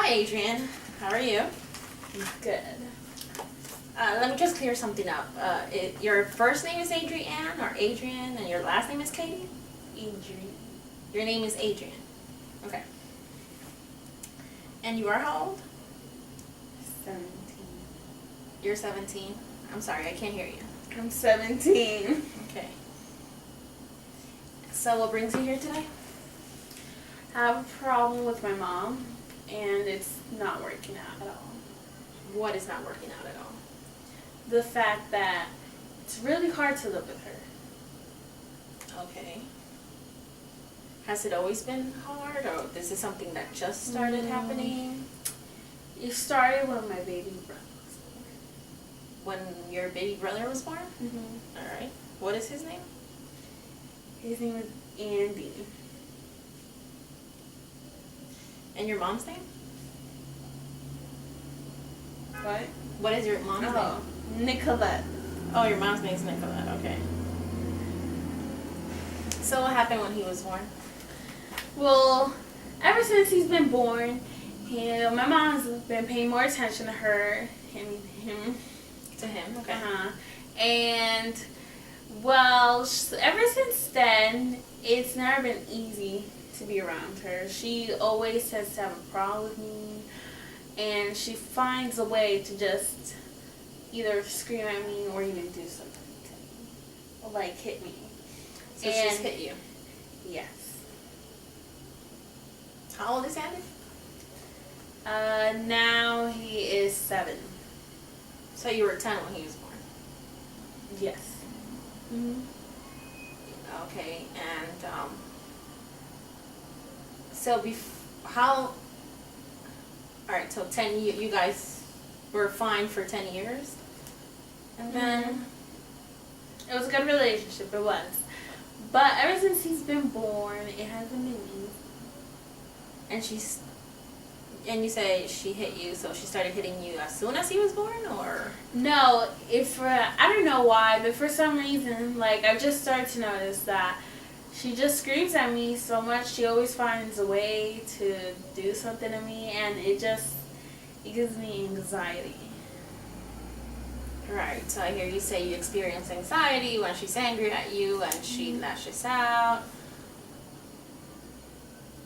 Hi, Adrianne. How are you? Good. Let me just clear something up. Your first name is Adrianne or Adrian, and your last name is Katie? Adrian. Your name is Adrian. Okay. And you are how old? 17. You're 17. I'm sorry, I can't hear you. I'm 17. Okay. So what brings you here today? I have a problem with my mom, and it's not working out at all. What is not working out at all? The fact that it's really hard to live with her. Okay. Has it always been hard, or this is something that just started happening? It started when my baby brother was When your baby brother was born? born. All right. What is his name? His name is Andy. And your mom's name? What? What is your mom's Oh, Nicolette. name? Oh, your mom's name is Nicolette. Okay. So what happened when he was born? Well, ever since he's been born, my mom's been paying more attention to her and him. To him? Okay. And, well, ever since then, it's never been easy to be around her. She always tends to have a problem with me, and she finds a way to just either scream at me or even do something to me, or like hit me. So she's hit you? Yes. How old is Andy? Now he is 7. So you were 10 when he was born? Yes. Okay, and so how? All right, so 10 you guys were fine for 10 years, and then It was a good relationship, it was. But ever since he's been born, it hasn't been easy. and you say she hit you, so she started hitting you as soon as he was born, or? No, I don't know why, but for some reason, like, I've just started to notice that she just screams at me so much. She always finds a way to do something to me, and it gives me anxiety. Right, so I hear you say you experience anxiety when she's angry at you and she lashes out.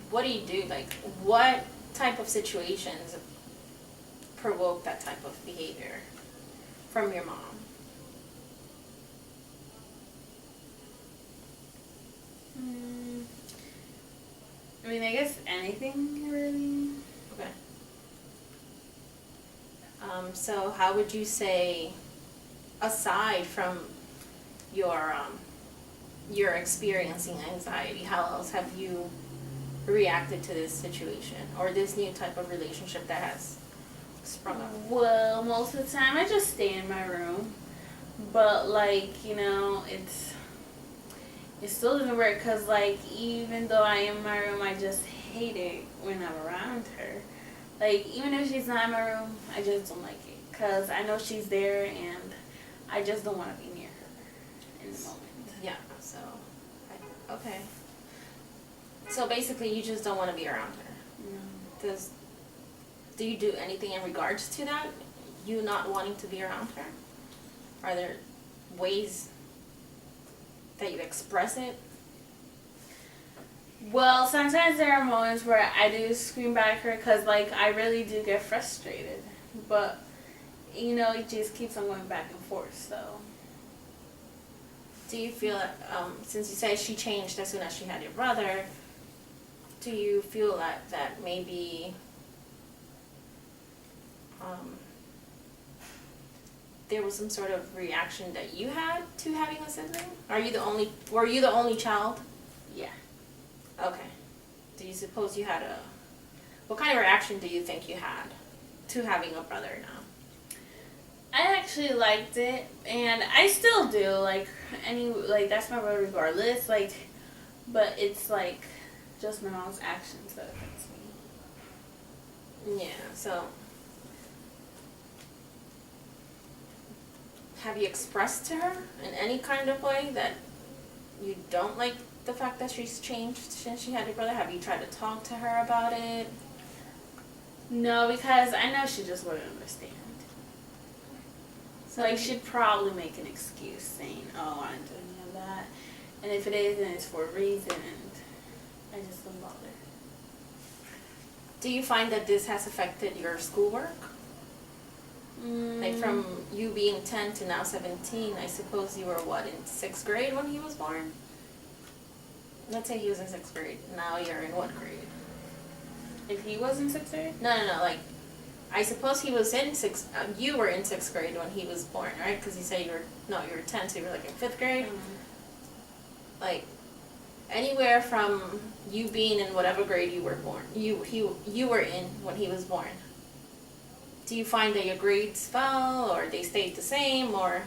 What do you do? Like, what type of situations provoke that type of behavior from your mom? I mean, I guess anything, really. Okay. So how would you say, aside from your experiencing anxiety, how else have you reacted to this situation or this new type of relationship that has sprung up? Well, most of the time I just stay in my room, but it still doesn't work because even though I am in my room, I just hate it when I'm around her. Like, even if she's not in my room, I just don't like it because I know she's there and I just don't want to be near her in the moment. Yeah, so, okay. So basically you just don't want to be around her. No. Do you do anything in regards to that? You not wanting to be around her? Are there ways that you express it? Well, sometimes there are moments where I do scream back at her because, I really do get frustrated. But, it just keeps on going back and forth, so. Do you feel that, since you say she changed as soon as she had your brother, do you feel that maybe there was some sort of reaction that you had to having a sibling? Were you the only child? Yeah. Okay. Do you suppose you had what kind of reaction do you think you had to having a brother now? I actually liked it, and I still do, that's my brother regardless, but it's, just my mom's actions that affects me. Yeah, so have you expressed to her in any kind of way that you don't like the fact that she's changed since she had your brother? Have you tried to talk to her about it? No, because I know she just wouldn't understand. So like she'd probably make an excuse saying, "Oh, I didn't do any of that," and if it is, then it's for a reason, and I just don't bother. Do you find that this has affected your schoolwork? Like from you being 10 to now 17, I suppose you were what, in 6th grade when he was born? Let's say he was in 6th grade. Now you're in what grade? If he was in 6th grade? No, like, I suppose he was in 6th, you were in 6th grade when he was born, right? Because you said you were 10, so you were like in 5th grade. Like, anywhere from you being in whatever grade you were born, you were in when he was born. Do you find that your grades fell, or they stayed the same, or?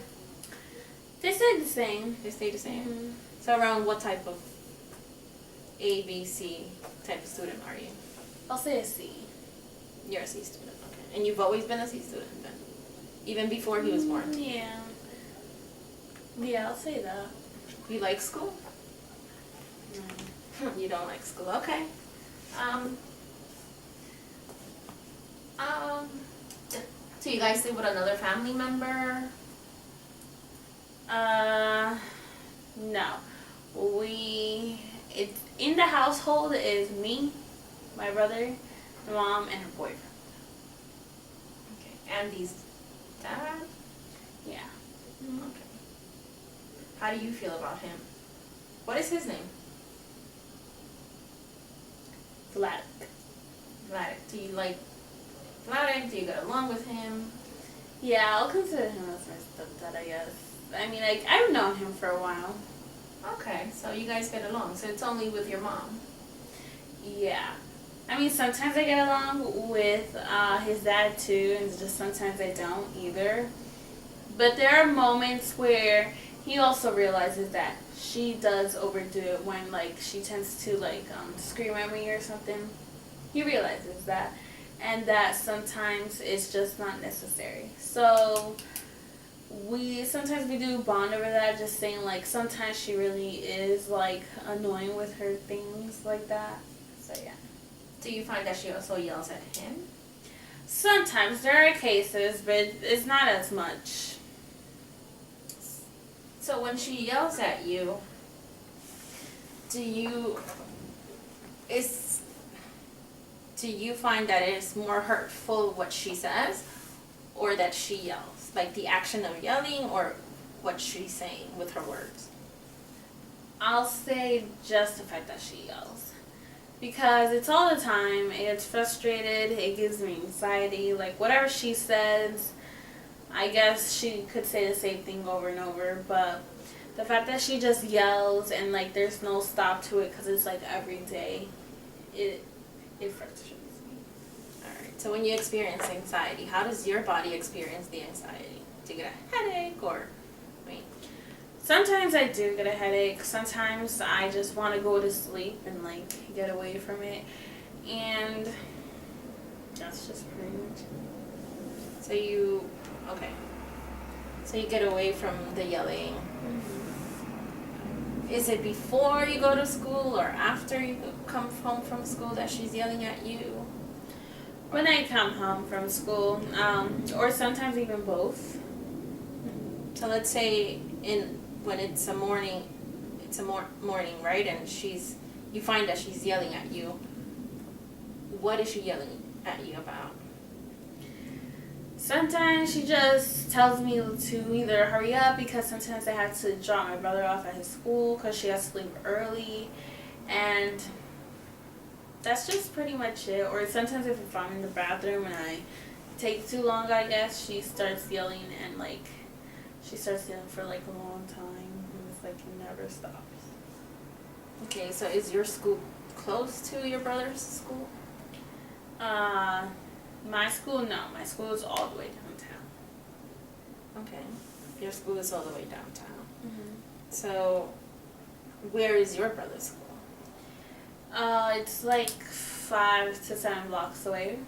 They stayed the same. They stayed the same. Mm-hmm. So around what type of A, B, C type of student are you? I'll say a C. You're a C student, okay. And you've always been a C student then? Even before he was born? Yeah. Yeah, I'll say that. You like school? No. You don't like school, okay. So you guys live with another family member? No. It's in the household is me, my brother, my mom, and her boyfriend. Okay. Andy's dad? Yeah. Okay. How do you feel about him? What is his name? Vladik. Vladik. Do you like Vladik? Do you get along with him? Yeah, I'll consider him as my stepdad, I guess. I mean, like, I've known him for a while. Okay, so you guys get along. So it's only with your mom. Yeah. I mean, sometimes I get along with his dad, too, and just sometimes I don't either. But there are moments where he also realizes that she does overdo it when, like, she tends to, like, scream at me or something. He realizes that. And that sometimes it's just not necessary. So sometimes we do bond over that, just saying, like, sometimes she really is, like, annoying with her things like that. So, yeah. Do you find that she also yells at him? Sometimes. There are cases, but it's not as much. So when she yells at you, do you find that it is more hurtful what she says or that she yells? Like the action of yelling or what she's saying with her words? I'll say just the fact that she yells. Because it's all the time, it's frustrated, it gives me anxiety, like whatever she says, I guess she could say the same thing over and over, but the fact that she just yells and like there's no stop to it because it's like every day, it frustrates me. Alright, so when you experience anxiety, how does your body experience the anxiety? Do you get a headache or, Sometimes I do get a headache. Sometimes I just want to go to sleep and like get away from it. And that's just pretty much it. So you get away from the yelling. Mm-hmm. Is it before you go to school or after you come home from school that she's yelling at you? When I come home from school, or sometimes even both. So let's say when it's a morning, morning, right? And you find that she's yelling at you. What is she yelling at you about? Sometimes she just tells me to either hurry up because sometimes I have to drop my brother off at his school because she has to leave early, and that's just pretty much it. Or sometimes if I'm in the bathroom and I take too long, I guess, she starts yelling and like she starts yelling for like a long time and it's like it never stops. Okay, so is your school close to your brother's school? My school, no. My school is all the way downtown. Okay. Your school is all the way downtown. Mm-hmm. So, where is your brother's school? It's like 5 to 7 blocks away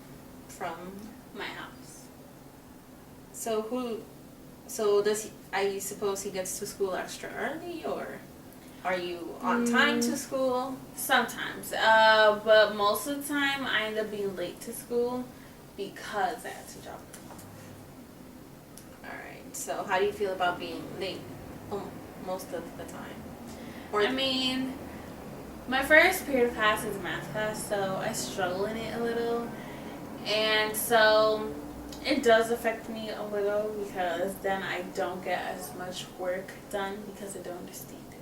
From? my house. So I suppose he gets to school extra early, or are you on time to school? Sometimes. But most of the time I end up being late to school because I had to drop her. Alright, so how do you feel about being late most of the time? I mean, my first period of class is a math class, so I struggle in it a little. And so it does affect me a little because then I don't get as much work done because I don't understand it.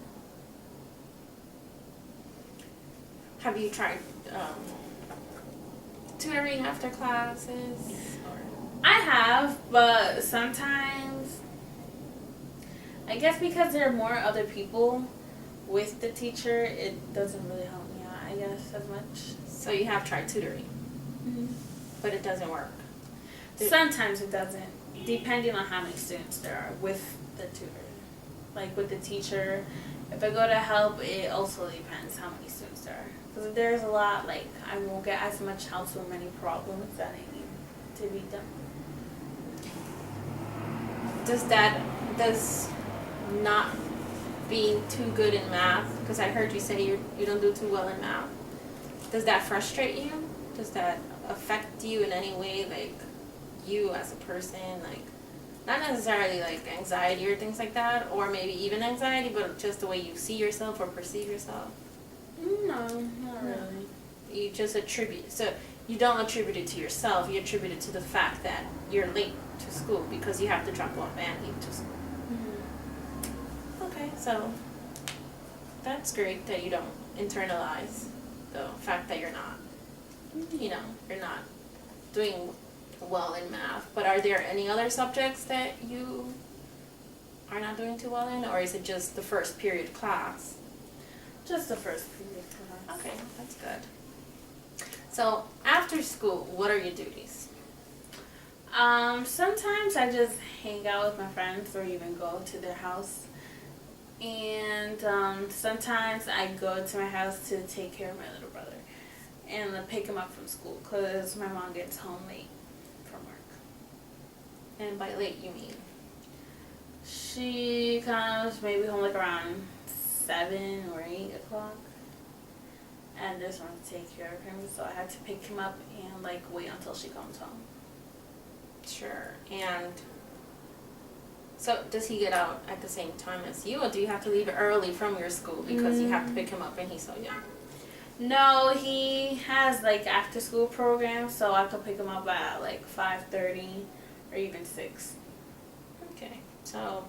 Have you tried tutoring after classes? Or? I have, but sometimes, I guess because there are more other people with the teacher, it doesn't really help me out, I guess, as much. So you have tried tutoring, but it doesn't work. Sometimes it doesn't, depending on how many students there are with the tutor. Like with the teacher, if I go to help, it also depends how many students there are. Because if there's a lot, like, I won't get as much help with many problems that I need to be done. Does not being too good in math, because I heard you say you don't do too well in math, does that frustrate you? Does that affect you in any way, like you as a person, like not necessarily like anxiety or things like that, or maybe even anxiety, but just the way you see yourself or perceive yourself? No, not really. You just attribute, so you don't attribute it to yourself, you attribute it to the fact that you're late to school because you have to drop off Andy to school. Okay, so that's great that you don't internalize the fact that you're not, you're not doing well in math. But are there any other subjects that you are not doing too well in, or is it just the first period class? Just the first period class. Okay, that's good. So after school, what are your duties? Sometimes I just hang out with my friends or even go to their house. And sometimes I go to my house to take care of my little brother and pick him up from school because my mom gets home late from work. And by late, you mean? She comes maybe home like around 7 or 8 o'clock. And there's one to take care of him, so I have to pick him up and like wait until she comes home. Sure. And so does he get out at the same time as you, or do you have to leave early from your school because you have to pick him up and he's so young? No, he has like after school programs, so I could pick him up at like 5:30 or even 6. Okay. So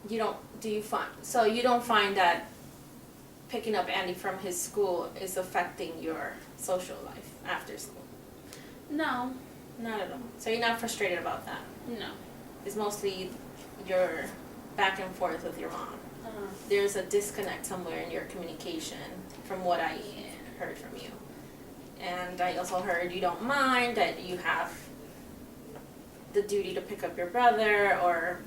you don't find that picking up Andy from his school is affecting your social life after school? No. Not at all. So you're not frustrated about that? No. It's mostly your back and forth with your mom. There's a disconnect somewhere in your communication from what I heard from you. And I also heard you don't mind that you have the duty to pick up your brother or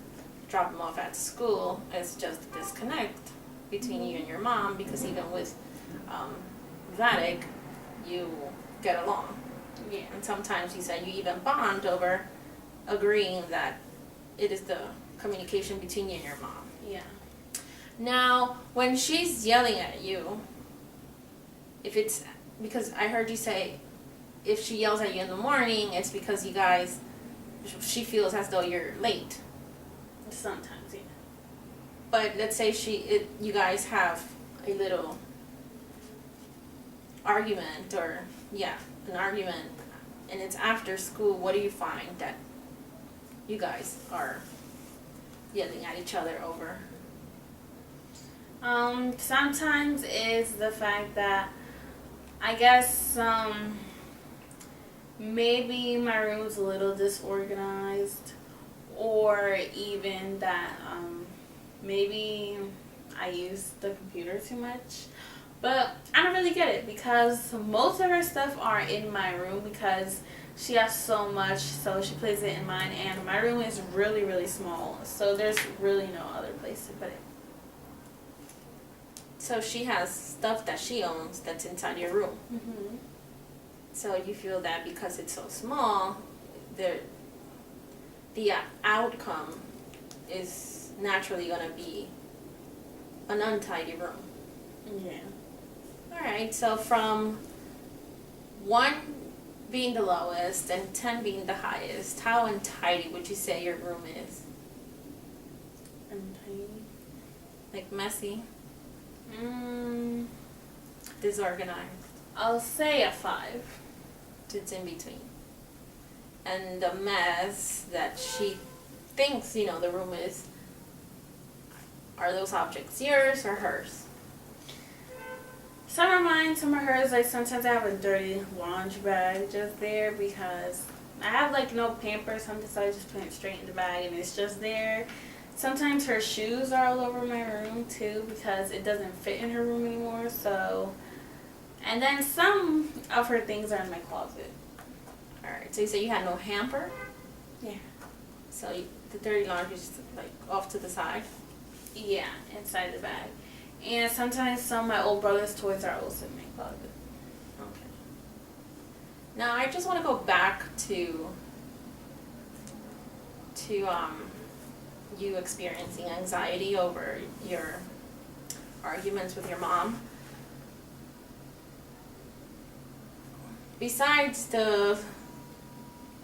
drop him off at school. It's just a disconnect between you and your mom, because even with Vatic, you get along. Yeah. And sometimes you said you even bond over agreeing that it is the communication between you and your mom. Yeah. Now, when she's yelling at you, if it's, because I heard you say if she yells at you in the morning, it's because she feels as though you're late. Sometimes, yeah. But let's say you guys have a little argument, an argument, and it's after school. What do you find that you guys are yelling at each other over? Sometimes is the fact that I guess maybe my room's a little disorganized, or even that maybe I use the computer too much. But I don't really get it because most of her stuff are in my room because she has so much, so she plays it in mine, and my room is really, really small, so there's really no other place to put it. So she has stuff that she owns that's inside your room. Mm-hmm. So you feel that because it's so small, the outcome is naturally going to be an untidy room. Yeah. All right, so from 1 being the lowest and 10 being the highest, how untidy would you say your room is? Untidy. Like messy? Mm, Disorganized? I'll say a 5. It's in between. And the mess that she thinks, the room is, are those objects yours or hers? Some are mine, some are hers. Like sometimes I have a dirty laundry bag just there because I have like no Pampers. Sometimes I just put it straight in the bag and it's just there. Sometimes her shoes are all over my room too because it doesn't fit in her room anymore. So, and then some of her things are in my closet. Alright, so you say you had no hamper? Yeah. So the dirty laundry is like off to the side? Yeah, inside the bag. And sometimes some of my old brother's toys are also in my closet. Okay. Now I just want to go back to you experiencing anxiety over your arguments with your mom. Besides the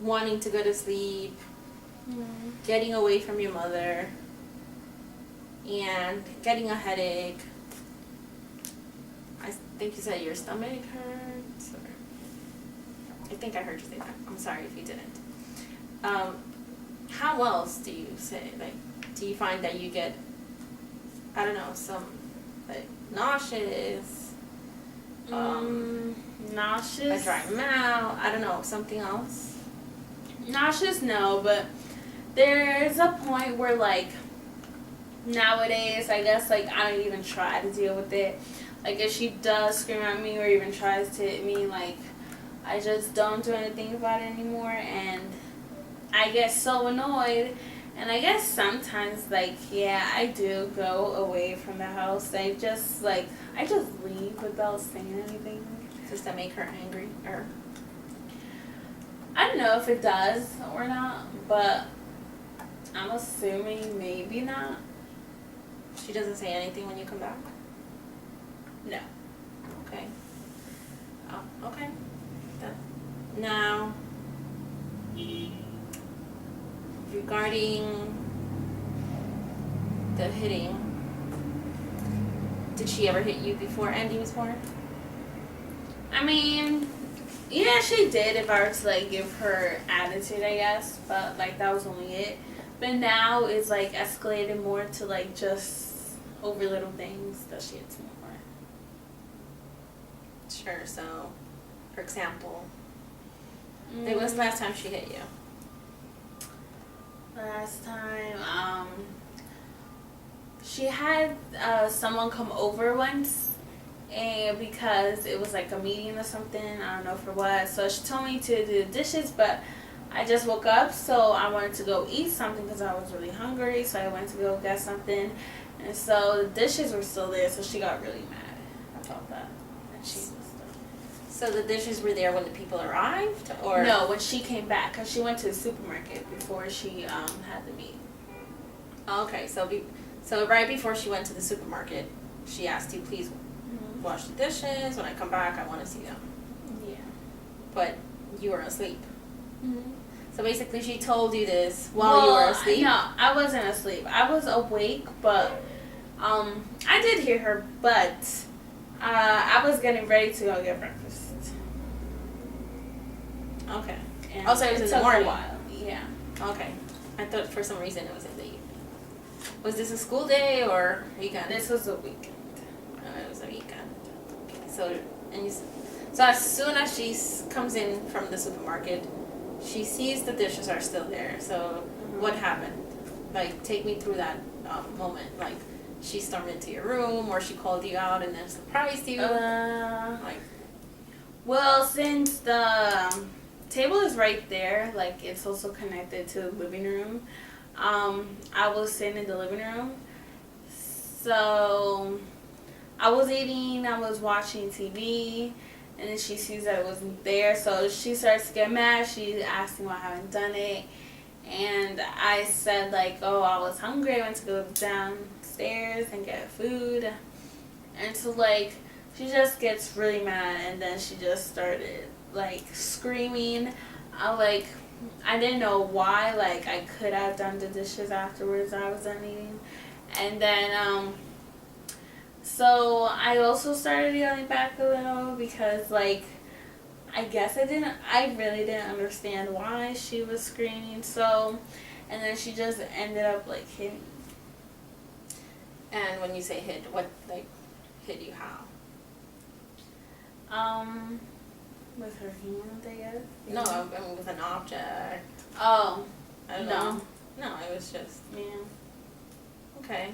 wanting to go to sleep, getting away from your mother, and getting a headache. I think you said your stomach hurts. Or I think I heard you say that. I'm sorry if you didn't. How else do you say, like, do you find that you get, I don't know, some, like, nauseous? Nauseous? A dry mouth? I don't know, something else? Nauseous, no, but there's a point where, like, nowadays, I guess, like, I don't even try to deal with it. Like, if she does scream at me or even tries to hit me, like, I just don't do anything about it anymore, and I get so annoyed. And I guess sometimes, like, yeah, I do go away from the house. I just leave without saying anything. Does that make her angry? Or I don't know if it does or not, but I'm assuming maybe not. she doesn't say anything when you come back? No. Okay. Oh, okay. Now, regarding the hitting, did she ever hit you before Andy was born? I mean, yeah, she did if I were to, like, give her attitude, I guess. But, like, that was only it. But now it's, like, escalated more to, like, just over little things that she hits me for. Sure, so, for example, when was the last time she hit you? Last time, she had someone come over once, and because it was like a meeting or something, I don't know for what. So she told me to do the dishes, but I just woke up, so I wanted to go eat something because I was really hungry. So I went to go get something, and so the dishes were still there. So she got really mad about that, and she was done. So the dishes were there when the people arrived, or No, when she came back, because she went to the supermarket before she had the meeting. Okay, so right before she went to the supermarket, she asked you, please wash the dishes. When I come back, I want to see them. Yeah. But you were asleep. Mm-hmm. So basically, she told you this while you were asleep. No, I wasn't asleep. I was awake, but I did hear her. But I was getting ready to go get breakfast. Okay. And Also, it was in the morning. A while. Yeah. Okay. I thought for some reason it was in the evening. Was this a school day or weekend? This was a weekend. It was a weekend. Okay. So as soon as she comes in from the supermarket, she sees the dishes are still there. So what happened? Like, take me through that moment. Like, she stormed into your room, or she called you out and then surprised you. Well, since the table is right there, like, it's also connected to the living room. I was sitting in the living room, so I was eating, I was watching TV, and then she sees that it wasn't there, so she starts to get mad. She asked me why I haven't done it, and I said, like, oh, I was hungry, I went to go downstairs and get food, and so, like, she just gets really mad, and then she just started like screaming. I didn't know why. Like, I could have done the dishes afterwards. I was done eating, and then so I also started yelling back a little because like I guess I really didn't understand why she was screaming. So, and then she just ended up like hitting. And when you say hit, what, like, hit you how? With her hand, I guess. No, I mean with an object. Oh, I don't no. know. No, it was just, Yeah. okay.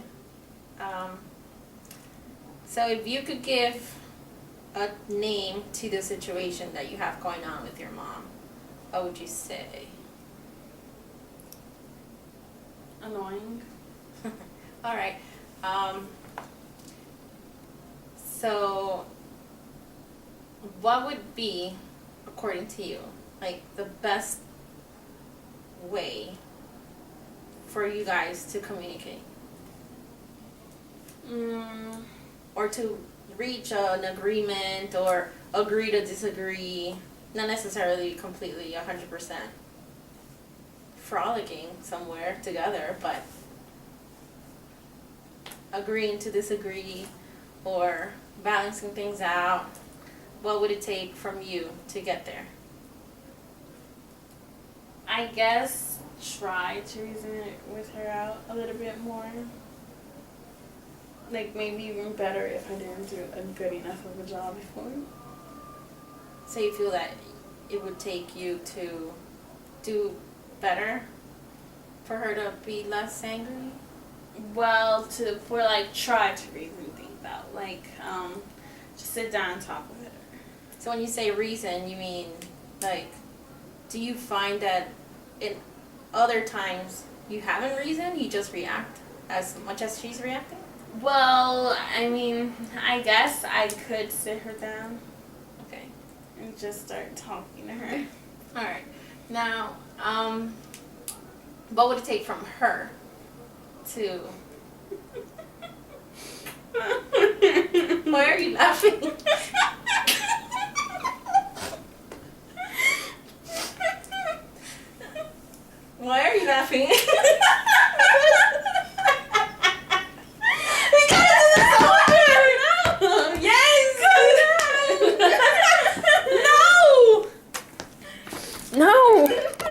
So if you could give a name to the situation that you have going on with your mom, what would you say? Annoying. All right. So what would be, according to you, like the best way for you guys to communicate? Or to reach an agreement or agree to disagree, not necessarily completely 100% frolicking somewhere together, but agreeing to disagree or balancing things out. What would it take from you to get there? I guess try to reason it with her out a little bit more. Like, maybe even better if I didn't do a good enough of a job before. So you feel that it would take you to do better for her to be less angry? Well, try to reason things out. Like, just sit down and talk with her. So when you say reason, you mean, like, do you find that in other times you haven't reasoned, you just react as much as she's reacting? Well, I mean, I guess I could sit her down Okay. and just start talking to her. All right. Now, what would it take from her to... Why are you laughing? Why are you laughing?